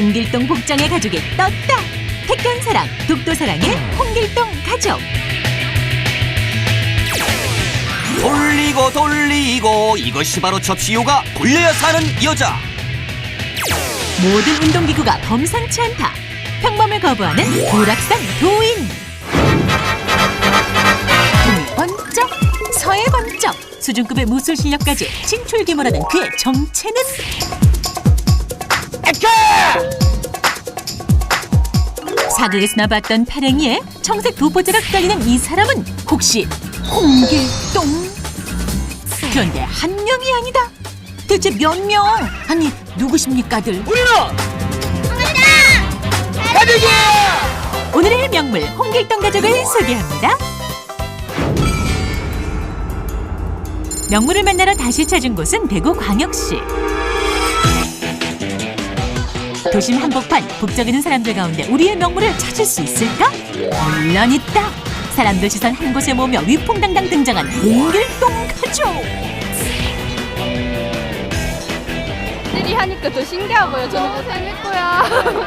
홍길동 복장의 가족이 떴다. 택견사랑, 독도사랑의 홍길동 가족. 돌리고 돌리고 이것이 바로 접시요가 돌려야 사는 여자. 모든 운동기구가 범상치 않다. 평범을 거부하는 불악산 도인. 동이 번쩍, 서해 번쩍. 수준급의 무술 실력까지 진출귀몰하는 그의 정체는? 사극에서나 봤던 패랭이에 청색 도포자가 흩갈리는 이 사람은 혹시 홍길동? 그런데 한 명이 아니다. 대체 몇 명? 아니 누구십니까들? 우리는 가족이야. 오늘의 명물 홍길동 가족을 소개합니다. 명물을 만나러 다시 찾은 곳은 대구광역시. 도심 한복판 북적이는 사람들 가운데 우리의 명물을 찾을 수 있을까? 물론 있다. 사람들 시선 한 곳에 모여 위풍당당 등장한 홍길동 가족. 들이 하니까 더 신기하고요. 저는 재밌고요.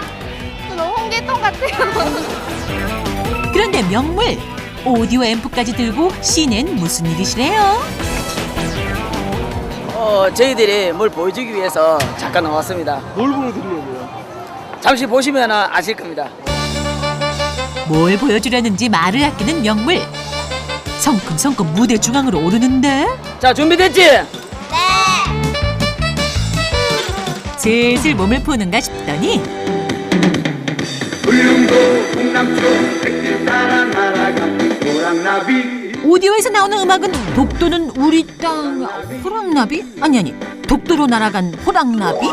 너무 홍길동 같아요. 그런데 명물 오디오 앰프까지 들고 시는 무슨 일이시래요? 저희들이 뭘 보여주기 위해서 잠깐 나왔습니다. 뭘 보여드리려고요? 잠시 보시면 아실 겁니다. 뭘 보여주려는지 말을 아끼는 명물. 성큼성큼 무대 중앙으로 오르는데 자, 준비됐지? 슬슬 몸을 푸는가 싶더니 울릉도 동남쪽 백길 따라 날아간 호랑나비. 오디오에서 나오는 음악은 독도는 우리 땅 호랑나비? 아니 독도로 날아간 호랑나비?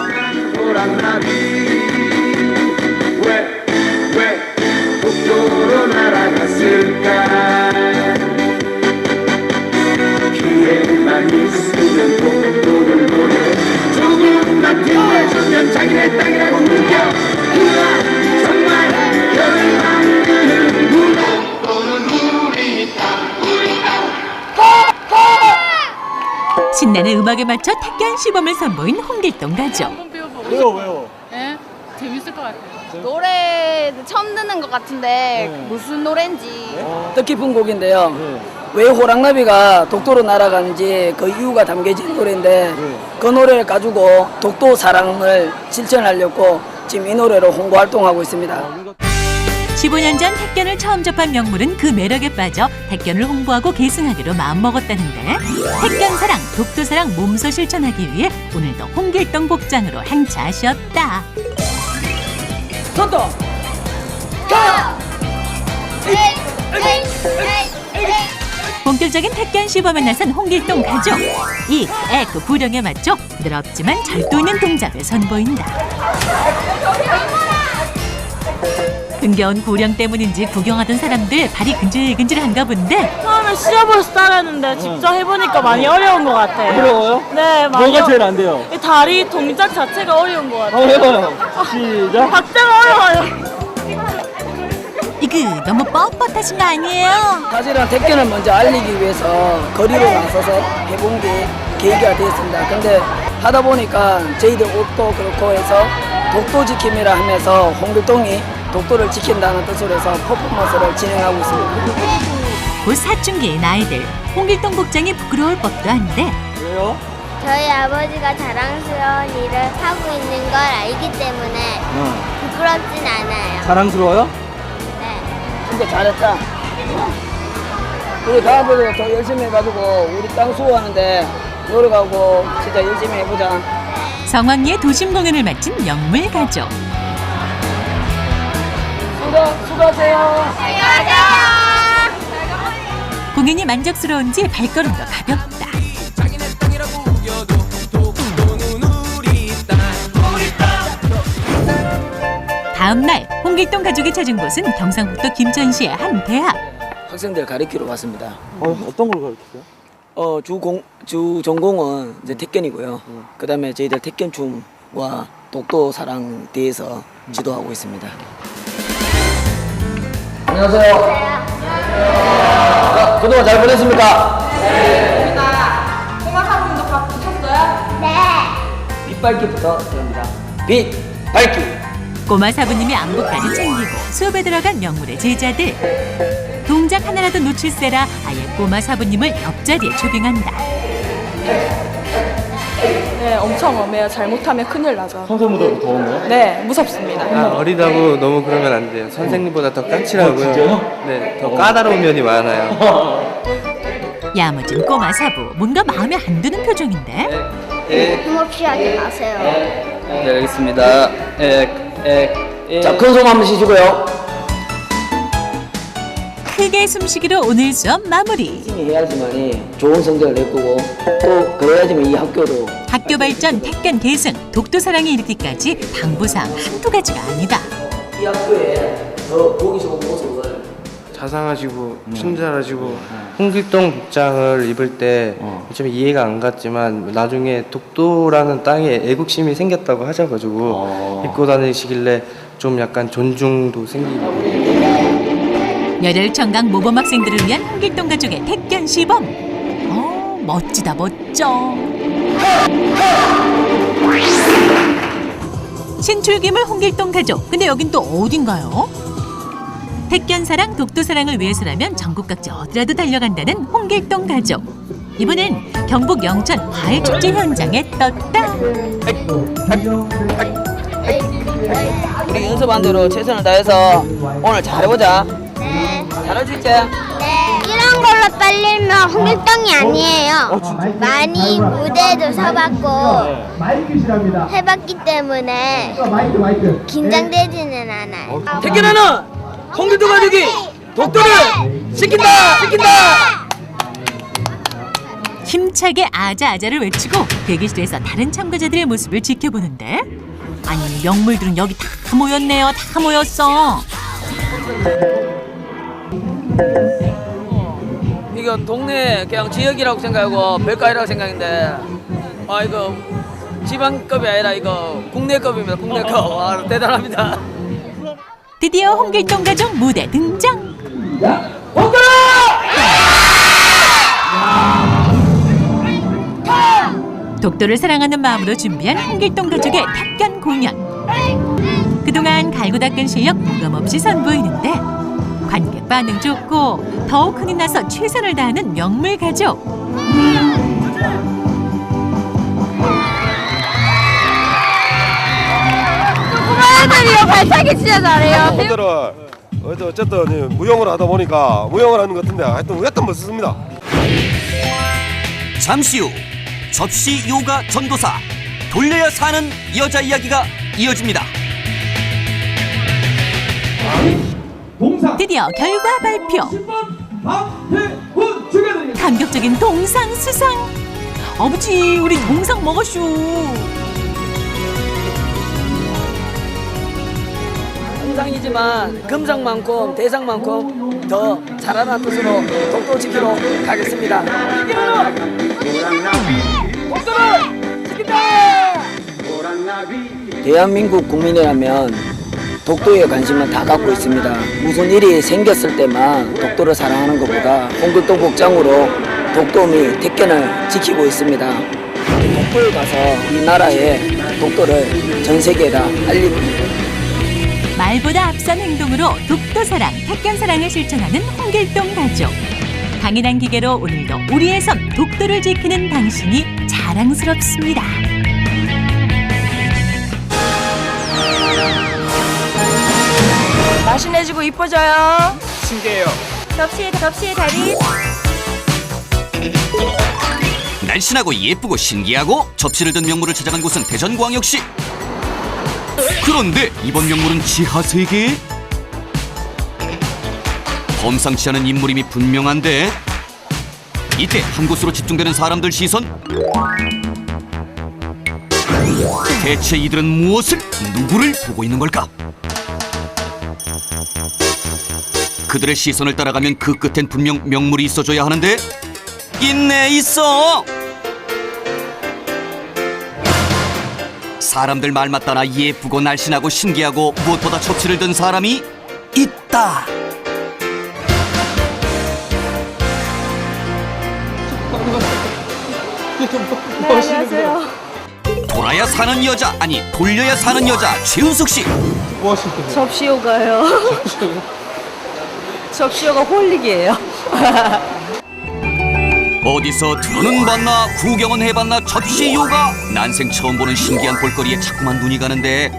호랑나비 왜 독도로 날아갔을까? 기회만 있으면 독도를 보내 조금만 기회주면 자기네 땅이라고 느껴. 우와 정말 열망을 누나 또는 우리 땅 신나는 음악에 맞춰 택견 시범을 선보인 홍길동 가족. 한번 배워보고 왜요? 예? 재밌을 것 같아요. 노래 처음 듣는 것 같은데 무슨 노래인지. 뜻깊은 곡인데요. 왜 호랑나비가 독도로 날아가는지 그 이유가 담겨진 노래인데 그 노래를 가지고 독도 사랑을 실천하려고 지금 이 노래로 홍보 활동하고 있습니다. 15년 전 택견을 처음 접한 명물은 그 매력에 빠져 택견을 홍보하고 계승하기로 마음먹었다는데 택견사랑, 독도사랑 몸소 실천하기 위해 오늘도 홍길동 복장으로 행차하셨다. 토토! 본격적인 택견 시범에 나선 홍길동 가족. 이 에그 부령에 맞춰 부드럽지만 절도 있는 동작을 선보인다. 흥겨운 고령 때문인지 구경하던 사람들 발이 근질근질한가 본데 처음에 시합에서 따라했는데 직접 해보니까 많이 어려운 것 같아요. 어려워요? 네, 많이 뭐가 제일 안 돼요? 이 다리 동작 자체가 어려운 것 같아요. 한번 해봐요. 시작. 박자가 어려워요. 이거 너무 뻣뻣하신 거 아니에요? 사실은 택견을 먼저 알리기 위해서 거리로 나서서 해본 게 계기가 되었습니다. 근데 하다 보니까 저희들 옷도 그렇고 해서 독도 지킴이라 하면서 홍길동이 독도를 지킨다는 뜻으로 해서 퍼포먼스를 진행하고 있습니다. 곧 사춘기인 아이들. 홍길동 복장이 부끄러울 법도 한데 왜요? 저희 아버지가 자랑스러운 일을 하고 있는 걸 알기 때문에 부끄럽진 않아요. 자랑스러워요? 네. 진짜 잘했다. 우리 다음에도 더 열심히 해가지고 우리 땅 수호하는데 노력하고 진짜 열심히 해보자. 성황리에 도심 공연을 마친 명물 가족. 수고하세요. 공연이 만족스러운지 발걸음도 가볍다. 다음 날 홍길동 가족이 찾은 곳은 경상북도 김천시의 한 대학. 학생들 가르치러 왔습니다. 어떤 걸 가르치세요? 주 전공은 이제 택견이고요. 그다음에 저희들 택견춤과 독도 사랑 대해서 지도하고 있습니다. 안녕하세요. 자, 그동안 잘 보냈습니까? 네. 빛 밝기부터 들어갑니다. 빛 밝기. 꼬마 사부님이 안부까지 챙기고 수업에 들어간 명물의 제자들. 동작 하나라도 놓칠세라 아예 꼬마 사부님을 옆자리에 초빙한다. 네, 엄청 엄해요. 잘못하면 큰일 나죠. 평소보다 더운 거요? 네, 무섭습니다. 어리다고 너무 그러면 안 돼요. 선생님보다 더 까칠하고요. 진짜요? 네, 더 까다로운 면이 많아요. 야무진 꼬마 사부, 뭔가 마음에 안 드는 표정인데? 힘없이 하지 마세요. 네, 알겠습니다. 자, 큰 소음 한번 쉬시고요. 크게 숨쉬기로 오늘 수업 마무리. 열심히 해야지만이 좋은 성적을 낼 거고 또 그래야지만 이 학교도 학교 발전, 택견 계승, 독도 사랑에 이르기까지 당부사항 한두 가지가 아니다. 이 학교에 더 보기 좋은 모습을 자상하시고 친절하시고 홍길동 복장을 입을 때 좀 이해가 안 갔지만 나중에 독도라는 땅에 애국심이 생겼다고 하셔가지고 입고 다니시길래 좀 약간 존중도 생기고. 열혈청강 모범 학생들을 위한 홍길동 가족의 택견 시범. 멋지다 멋져. 신출귀물 홍길동 가족. 근데 여긴 또 어딘가요? 택견 사랑, 독도 사랑을 위해서라면 전국 각지 어디라도 달려간다는 홍길동 가족. 이번엔 경북 영천 과일축제 현장에 떴다. 우리 연습한 대로 최선을 다해서 오늘 잘해보자. 네. 잘할 수 있지? 네. 이런 걸로 떨리면 홍길동이 아니에요. 많이 무대도 서봤고 해봤기 때문에 긴장되지는 않아요. 택견하는 홍길동 가족이 독도를 지킨다! 지킨다! 힘차게 아자아자를 외치고 대기실에서 다른 참가자들의 모습을 지켜보는데, 아니 명물들은 여기 다 모였네요. 다 모였어. 이거 동네 그냥 지역이라고 생각하고 별거아니라고 생각인데 이거 지방급이 아니라 이거 국내급입니다. 국내급. 와, 대단합니다. 드디어 홍길동 가족 무대 등장. 독도를 사랑하는 마음으로 준비한 홍길동 가족의 택견 공연. 그동안 갈고 닦은 실력 부감없이 선보이는데 관객 반응 좋고 더욱 흥이 나서 최선을 다하는 명물 가족. 애들이요 발차기 진짜 잘해요. 오늘은 어쨌든 무용을 하다 보니까 무용을 하는 것 같은데 하여튼 멋있습니다. 잠시 후 접시 요가 전도사 돌려야 사는 여자 이야기가 이어집니다. 드디어 결과 발표. 감격적인 동상 수상. 아버지 우리 동상 먹었슈. 동상이지만 금상만큼 대상만큼 더 잘하는 뜻으로 독도 지키러 가겠습니다. 독도를 지킨다! 대한민국 국민이라면 독도에 관심을 다 갖고 있습니다. 무슨 일이 생겼을 때만 독도를 사랑하는 것보다 홍길동 복장으로 독도 및 택견을 지키고 있습니다. 독도에 가서 이 나라의 독도를 전 세계에다 알리고 말보다 앞선 행동으로 독도 사랑, 택견 사랑을 실천하는 홍길동 가족. 강인한 기계로 오늘도 우리의 섬 독도를 지키는 당신이 자랑스럽습니다. 날씬해지고 이뻐져요. 신기해요. 접시에 다리. 날씬하고 예쁘고 신기하고 접시를 든 명물을 찾아간 곳은 대전광역시. 그런데 이번 명물은 지하세계에? 범상치 않은 인물임이 분명한데 이때 한 곳으로 집중되는 사람들 시선? 대체 이들은 무엇을, 누구를 보고 있는 걸까? 그들의 시선을 따라가면 그 끝엔 분명 명물이 있어줘야 하는데 있네, 있어! 사람들 말만 따라 예쁘고 날씬하고 신기하고 무엇보다 접시를 든 사람이 있다. 네, 안녕하세요. 돌아야 사는 여자, 아니 돌려야 사는 여자 최우숙 씨. 뭐 하시는 거예요? 접시요가요. 접시요가 홀릭이에요. 어디서 들어는 봤나 구경은 해봤나 접시 요가 난생 처음 보는 신기한 볼거리에 자꾸만 눈이 가는데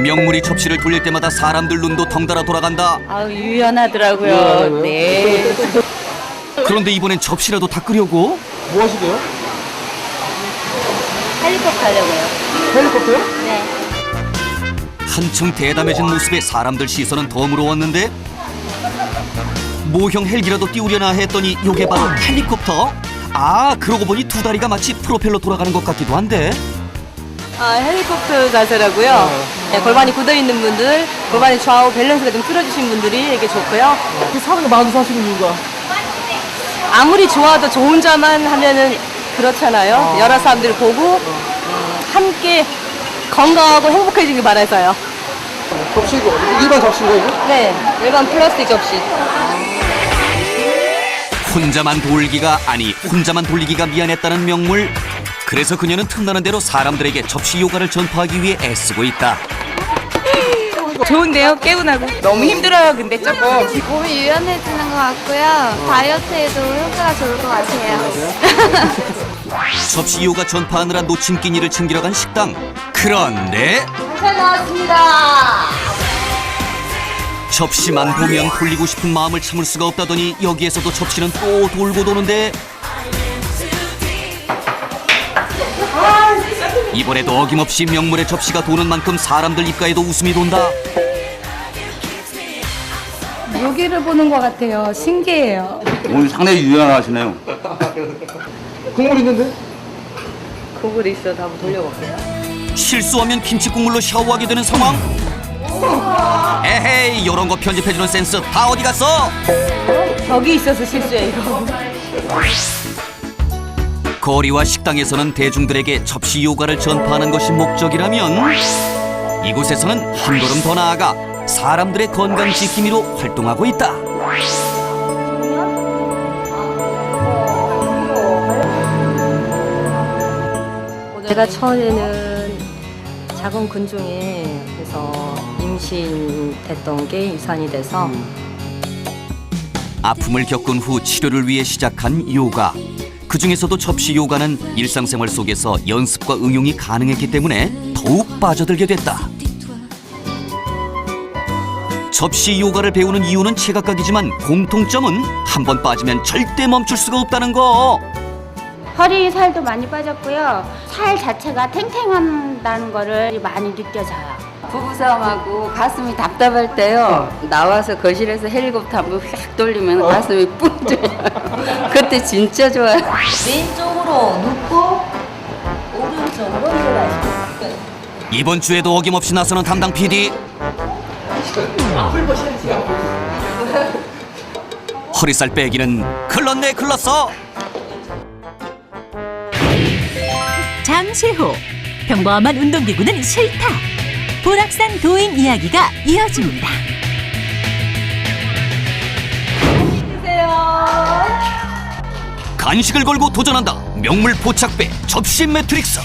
명물이 접시를 돌릴 때마다 사람들 눈도 덩달아 돌아간다. 아우 유연하더라고요. 네. 그런데 이번엔 접시라도 닦으려고? 뭐 하시게요? 헬리콥터 하려고요. 헬리콥터요? 네. 한층 대담해진 모습에 사람들 시선은 더 물어왔는데 모형 헬기라도 띄우려나 했더니 요게 바로 헬리콥터? 아 그러고 보니 두 다리가 마치 프로펠러 돌아가는 것 같기도 한데 헬리콥터 자세라고요. 네, 골반이 굳어 있는 분들, 골반이 좌우 밸런스가 좀 틀어주신 분들이 이게 좋고요. 사람이 많이 사시는 이유가? 아무리 좋아도 저 혼자만 하면은 그렇잖아요. 여러 사람들 보고 함께 건강하고 행복해지길 바라서요. 접시고 일반 접시고 이거? 네, 일반 플라스틱 접시. 혼자만 돌리기가 미안했다는 명물. 그래서 그녀는 틈나는 대로 사람들에게 접시 요가를 전파하기 위해 애쓰고 있다. 좋은데요? 개운하고. 너무 힘들어요, 근데 조금. 몸이 유연해지는 것 같고요. 다이어트에도 효과가 좋을 것 같아요. 접시 요가 전파하느라 놓친 끼니를 챙기러 간 식당. 그런데 잘 나왔습니다. 접시만 보면 돌리고 싶은 마음을 참을 수가 없다더니 여기에서도 접시는 또 돌고 도는데 이번에도 어김없이 명물의 접시가 도는 만큼 사람들 입가에도 웃음이 돈다. 묘기를 보는 것 같아요. 신기해요. 오늘 상당히 유연하시네요. 국물 있는데? 국물 있어, 다 한번 돌려볼게요. 실수하면 김치 국물로 샤워하게 되는 상황. 에헤이 요런 거 편집해주는 센스 다 어디 갔어? 벽이 있어서 실수해, 이거. 거리와 식당에서는 대중들에게 접시 요가를 전파하는 것이 목적이라면 이곳에서는 한 걸음 더 나아가 사람들의 건강 지킴이로 활동하고 있다. 제가 처음에는 작은 근종에서 임신됐던 게 유산이 돼서 아픔을 겪은 후 치료를 위해 시작한 요가. 그 중에서도 접시 요가는 일상생활 속에서 연습과 응용이 가능했기 때문에 더욱 빠져들게 됐다. 접시 요가를 배우는 이유는 제각각이지만 공통점은 한 번 빠지면 절대 멈출 수가 없다는 거. 허리 살도 많이 빠졌고요. 살 자체가 탱탱한다는 거를 많이 느껴져요. 부부싸움하고 가슴이 답답할 때요. 나와서 거실에서 헬리콥터 한번 휙 돌리면 가슴이 뿡 뚫려요. 그때 진짜 좋아요. 왼쪽으로 눕고 오른쪽으로 일어나시고. 이번 주에도 어김없이 나서는 담당 PD. 허리살 빼기는 글렀네 글렀어. 잠시 후 평범한 운동기구는 싫다. 불악산 도인 이야기가 이어집니다. 간식을 걸고 도전한다. 명물 포착배 접시 매트릭스.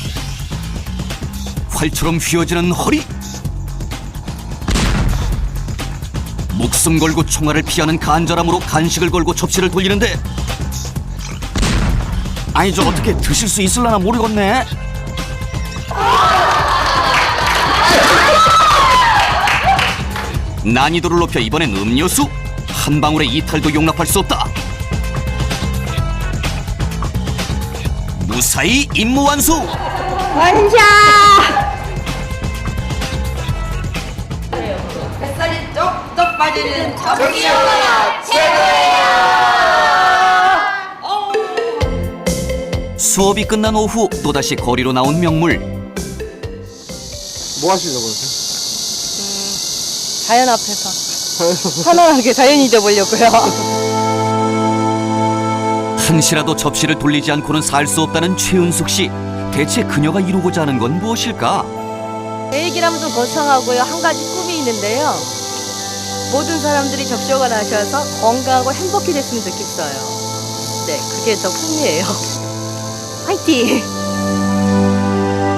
활처럼 휘어지는 허리. 목숨 걸고 총알을 피하는 간절함으로 간식을 걸고 접시를 돌리는데 아니 저 어떻게 드실 수 있을라나 모르겠네. 난이도를 높여 이번엔 음료수. 한 방울의 이탈도 용납할 수 없다. 무사히 임무 완수. 원샷! 뱃살이 쪽쪽 빠지는 접시. 수업이 끝난 오후 또다시 거리로 나온 명물. 뭐 하시려고 그러세요? 자연 앞에서 편안하게 자연이 되보려고요. 한시라도 접시를 돌리지 않고는 살 수 없다는 최은숙 씨. 대체 그녀가 이루고자 하는 건 무엇일까? 제 얘기라면 좀 거창하고요. 한 가지 꿈이 있는데요. 모든 사람들이 접시요가 나셔서 건강하고 행복해졌으면 좋겠어요. 네, 그게 저 꿈이에요. 화이팅!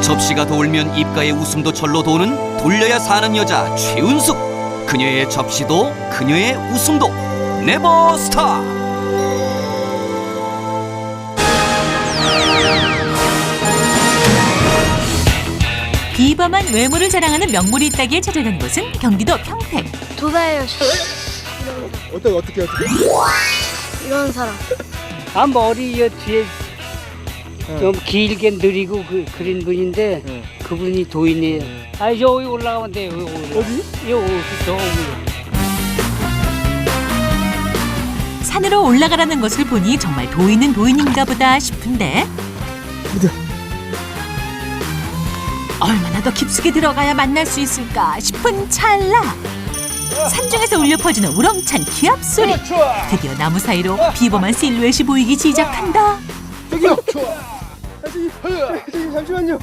접시가 돌면 입가에 웃음도 절로 도는 돌려야 사는 여자 최은숙. 그녀의 접시도 그녀의 웃음도 네버 스탑. 비범한 외모를 자랑하는 명물이 있다기에 찾아간 곳은 경기도 평택. 도다요. 어떻게? 이런 사람. 아 머리 뒤에 좀 길게 느리고 그린 분인데 그분이 도인이에요. 아 여기 올라가면 돼요. 어디? 여기 저 산으로 올라가라는 것을 보니 정말 도인은 도인인가 보다 싶은데 얼마나 더 깊숙이 들어가야 만날 수 있을까 싶은 찰나 산중에서 울려 퍼지는 우렁찬 기합 소리. 드디어 나무 사이로 비범한 실루엣이 보이기 시작한다. 저기요. 잠시만요.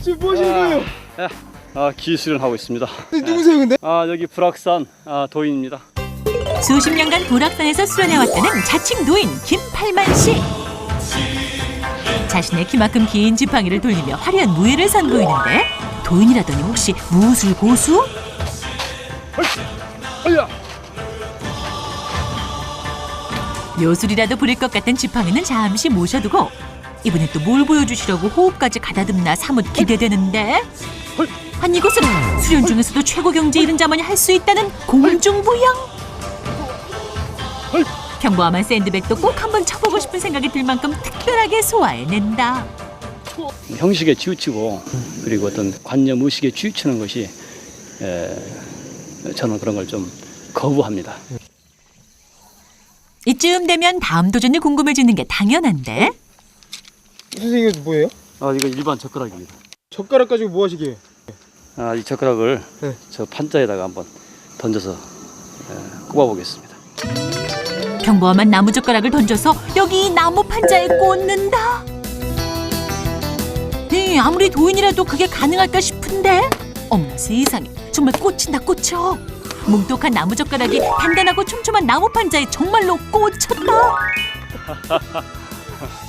지금 뭐 하시는 거예요? 기술을 하고 있습니다. 누구세요, 근데? 여기 불악산 도인입니다. 수십 년간 불악산에서 수련해왔다는 자칭 도인 김팔만 씨. 자신의 키만큼 긴 지팡이를 돌리며 화려한 무예를 선보이는데 도인이라더니 혹시 무술 고수? 요술이라도 부릴 것 같은 지팡이는 잠시 모셔두고 이번엔 또 뭘 보여주시려고 호흡까지 가다듬나 사뭇 기대되는데 한 이곳은 수련 중에서도 최고 경지에 이른 자만이 할 수 있다는 공중부양. 평범한 샌드백도 꼭 한번 쳐보고 싶은 생각이 들 만큼 특별하게 소화해낸다. 형식에 치우치고 그리고 어떤 관념 의식에 치우치는 것이 저는 그런 걸 좀 거부합니다. 이쯤 되면 다음 도전이 궁금해지는 게 당연한데 선생님 이거 뭐예요? 이거 일반 젓가락입니다. 젓가락 가지고 뭐 하시게요? 이 젓가락을 네. 저 판자에다가 한번 던져서 꼽아보겠습니다. 평범한 나무젓가락을 던져서 여기 나무 판자에 꽂는다. 네, 아무리 도인이라도 그게 가능할까 싶은데 어머나 세상에 정말 꽂힌다 꽂혀. 뭉툭한 나무젓가락이 단단하고 촘촘한 나무 판자에 정말로 꽂혔다.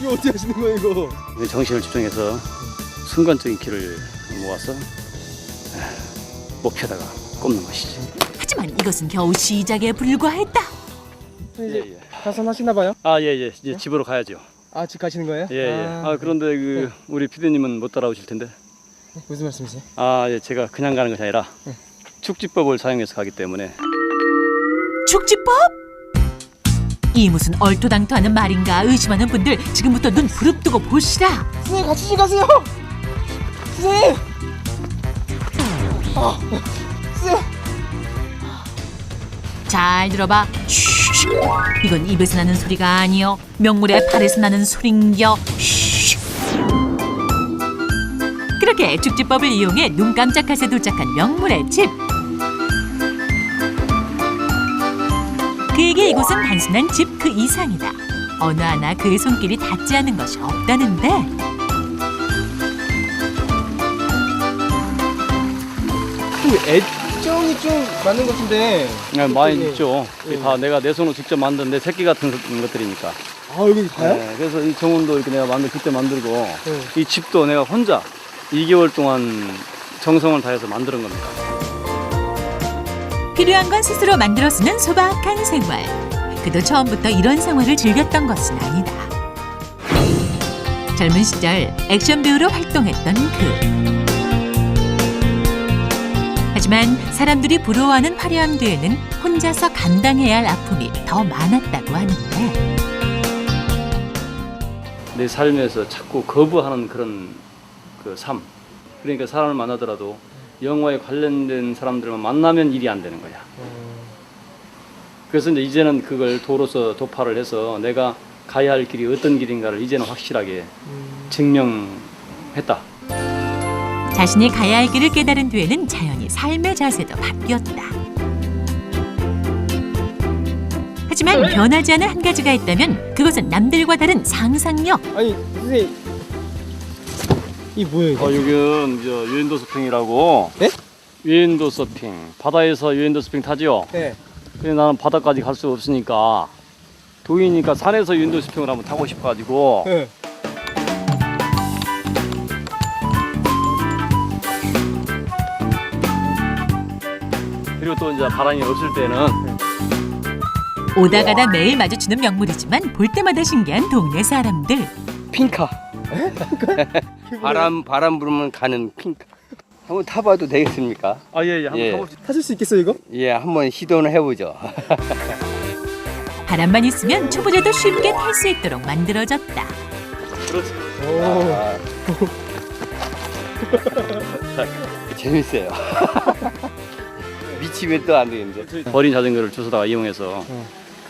이거 어떻게 하시는 거예요, 이거? 정신을 집중해서 순간적인 기를 모아서 목표에다가 꼽는 것이지. 하지만 이것은 겨우 시작에 불과했다. 이제 가산하시나 봐요? 예. 이제 집으로 가야죠. 집 가시는 거예요? 예. 그런데 우리 피디님은 못 따라오실 텐데. 무슨 말씀이세요? 예. 제가 그냥 가는 것이 아니라 축지법을 사용해서 가기 때문에. 축지법? 이 무슨 얼토당토하는 말인가 의심하는 분들 지금부터 눈 부릅뜨고 보시라. 선생님 같이 좀 가세요. 선생님. 선생님. 잘 들어봐. 쉬. 이건 입에서 나는 소리가 아니여 명물의 팔에서 나는 소린겨. 쉬. 그렇게 축지법을 이용해 눈 깜짝할 새 도착한 명물의 집. 그에게 이곳은 단순한 집 그 이상이다. 어느 하나 그의 손길이 닿지 않은 것이 없다는데 좀 애정이 좀 많은 것 같은데. 많이 있죠. 다 내가 내 손으로 직접 만든 내 새끼 같은 것들이니까. 여기 다요? 네, 그래서 이 정원도 이렇게 내가 그때 만들고 이 집도 내가 혼자 2개월 동안 정성을 다해서 만드는 겁니다. 필요한 건 스스로 만들어 쓰는 소박한 생활. 그도 처음부터 이런 생활을 즐겼던 것은 아니다. 젊은 시절 액션 배우로 활동했던 그. 하지만 사람들이 부러워하는 화려함 뒤에는 혼자서 감당해야 할 아픔이 더 많았다고 하는데 내 삶에서 자꾸 거부하는 그런 그 삶. 그러니까 사람을 만나더라도 영화에 관련된 사람들만 만나면 일이 안 되는 거야. 그래서 이제는 그걸 도로서 도파를 해서 내가 가야 할 길이 어떤 길인가를 이제는 확실하게 증명했다. 자신이 가야 할 길을 깨달은 뒤에는 자연히 삶의 자세도 바뀌었다. 하지만 변하지 않은 한 가지가 있다면 그것은 남들과 다른 상상력. 아니 선생님 이 뭐예요? 여기는 유엔도 서핑이라고. 네? 유엔도 서핑. 바다에서 유엔도 서핑 타지요? 네. 근데 나는 바다까지 갈 수 없으니까 도인이니까 산에서 유엔도 서핑을 한번 타고 싶어가지고 네. 그리고 또 이제 바람이 없을 때는 오다 가다 매일 마주치는 명물이지만 볼 때마다 신기한 동네 사람들. 핑카. 바람 불면 가는 핑카. 한번 타봐도 되겠습니까? 아, 예, 한번 예. 타봅시다. 타실 수 있겠어요 이거? 예, 한번 시도는 해보죠. 바람만 있으면 초보자도 쉽게 탈 수 있도록 만들어졌다. 그렇지. 재밌어요. 미치면 또 안 되는데. 버린 자전거를 주워다가 이용해서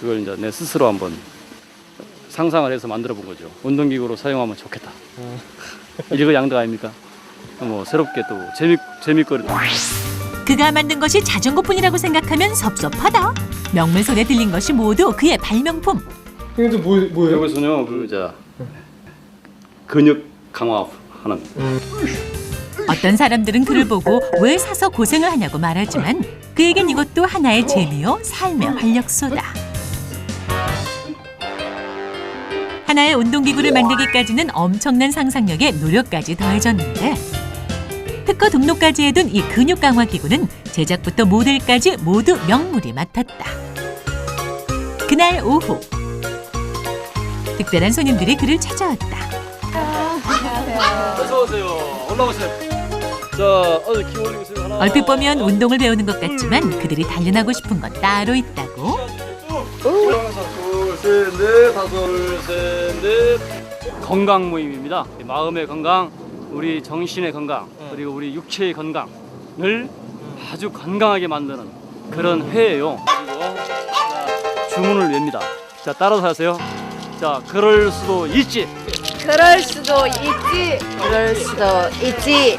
그걸 이제 내 스스로 한번 상상을 해서 만들어 본 거죠. 운동기구로 사용하면 좋겠다. 일거양득 아닙니까? 뭐 새롭게 또 재밌거리다. 그가 만든 것이 자전거뿐이라고 생각하면 섭섭하다. 명물 손에 들린 것이 모두 그의 발명품. 이게 좀 뭐예요? 여기서는요, 근육 강화하는. 어떤 사람들은 그를 보고 왜 사서 고생을 하냐고 말하지만 그에겐 이것도 하나의 재미요 삶의 활력소다. 하나의 운동기구를 만들기까지는 엄청난 상상력에 노력까지 더해졌는데 특허 등록까지 해둔 이 근육 강화 기구는 제작부터 모델까지 모두 명물이 맡았다. 그날 오후 특별한 손님들이 그를 찾아왔다. 어서 오세요. 올라오세요. 자, 어디 키 올리고 있어요. 하나. 얼핏 보면 운동을 배우는 것 같지만 그들이 단련하고 싶은 건 따로 있다고. 둘, 셋, 넷, 다섯, 셋, 넷. 건강 모임입니다. 마음의 건강, 우리 정신의 건강, 그리고 우리 육체의 건강을 아주 건강하게 만드는 그런 회예요. 그리고 주문을 냅니다. 자, 따라서 하세요. 자, 그럴 수도 있지. 그럴 수도 있지. 그럴 수도 있지.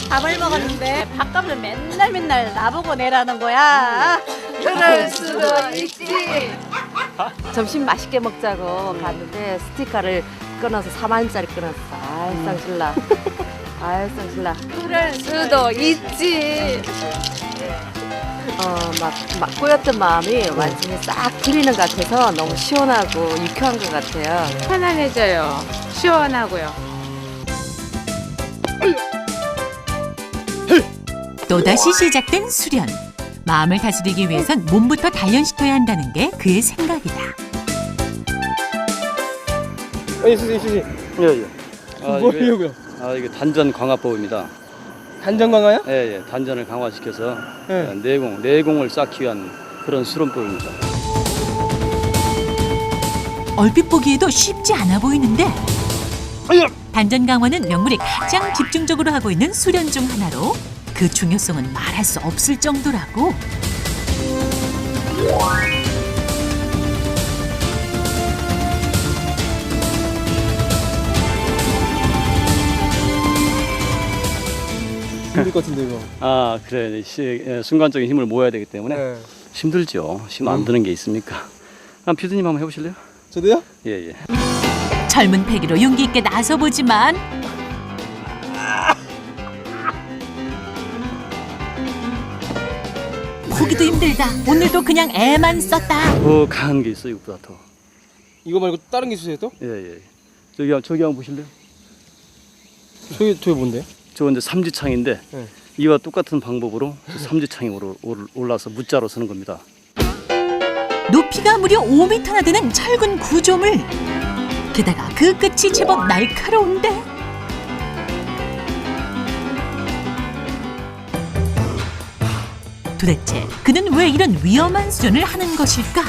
밥을 먹었는데 밥값을 맨날 나보고 내라는 거야. 그럴 수도 있지. 점심 맛있게 먹자고 갔는데 스티커를 끊어서 4만원짜리 끊었어. 알쌍실라. 알쌍실라. 그럴 수도 있지. 막 꼬였던 마음이 완전히 싹 풀리는 것 같아서 너무 시원하고 유쾌한 것 같아요. 편안해져요. 시원하고요. 또다시 시작된 수련. 마음을 다스리기 위해선 몸부터 단련시켜야 한다는 게 그의 생각이다. 아니 수지. 예. 뭐예요? 이게 단전 강화법입니다. 단전 강화요? 예. 단전을 강화시켜서 네. 내공을 쌓기 위한 그런 수련법입니다. 얼핏 보기에도 쉽지 않아 보이는데 단전 강화는 명물이 가장 집중적으로 하고 있는 수련 중 하나로 그 중요성은 말할 수 없을 정도라고. 힘들 것 같은데 이거. 아, 그래. 순간적인 힘을 모아야 되기 때문에 네. 힘들죠. 힘 안 드는 게 있습니까? 그럼 피디님 한번 해보실래요? 저도요? 예. 젊은 패기로 용기 있게 나서보지만 보기도 힘들다. 오늘도 그냥 애만 썼다. 더 강한 게 있어요, 이거보다 더. 이거 말고 다른 게 있으세요 또? 예. 저기 한번 보실래요? 저게 뭔데요? 저 이제 삼지창인데 네. 이와 똑같은 방법으로 삼지창이 올라서 무자로 서는 겁니다. 높이가 무려 5m나 되는 철근 구조물. 게다가 그 끝이 제법 날카로운데 도대체 그는 왜 이런 위험한 수련을 하는 것일까?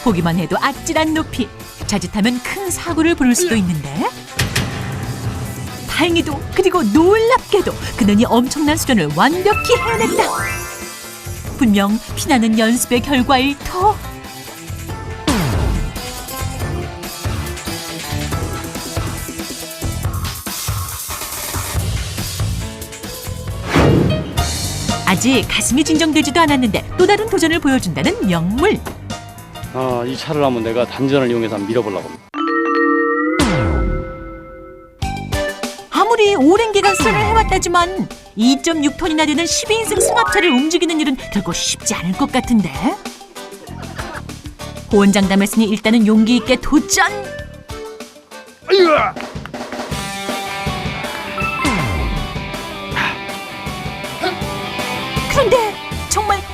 보기만 해도 아찔한 높이. 자칫하면 큰 사고를 부를 수도 있는데 다행히도 그리고 놀랍게도 그는 이 엄청난 수련을 완벽히 해냈다. 분명 피나는 연습의 결과일 터. 아직 가슴이 진정되지도 않았는데 또 다른 도전을 보여준다는 명물. 이 차를 한번 내가 단전을 이용해서 한번 밀어보려고 합니다. 아무리 오랜 기간 수련을 해왔다지만 2.6톤이나 되는 12인승 승합차를 움직이는 일은 결코 쉽지 않을 것 같은데. 호언장담했으니 일단은 용기 있게 도전!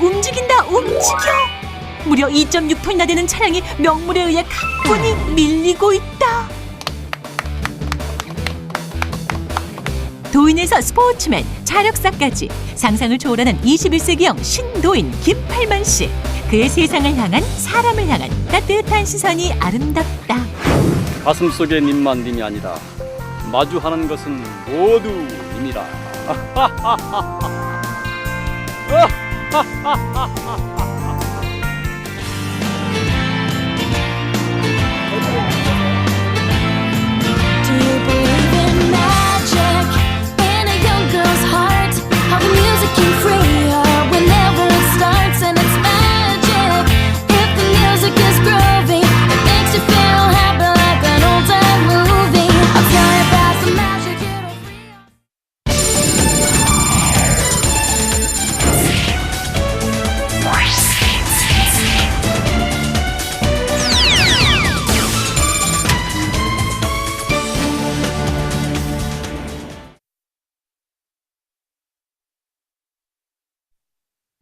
움직인다 움직여. 무려 2.6톤이나 되는 차량이 명물에 의해 가뿐히 밀리고 있다. 도인에서 스포츠맨, 차력사까지 상상을 초월하는 21세기형 신도인 김팔만 씨. 그의 세상을 향한 사람을 향한 따뜻한 시선이 아름답다. 가슴 속에 님만 님이 아니다. 마주하는 것은 모두 님이라.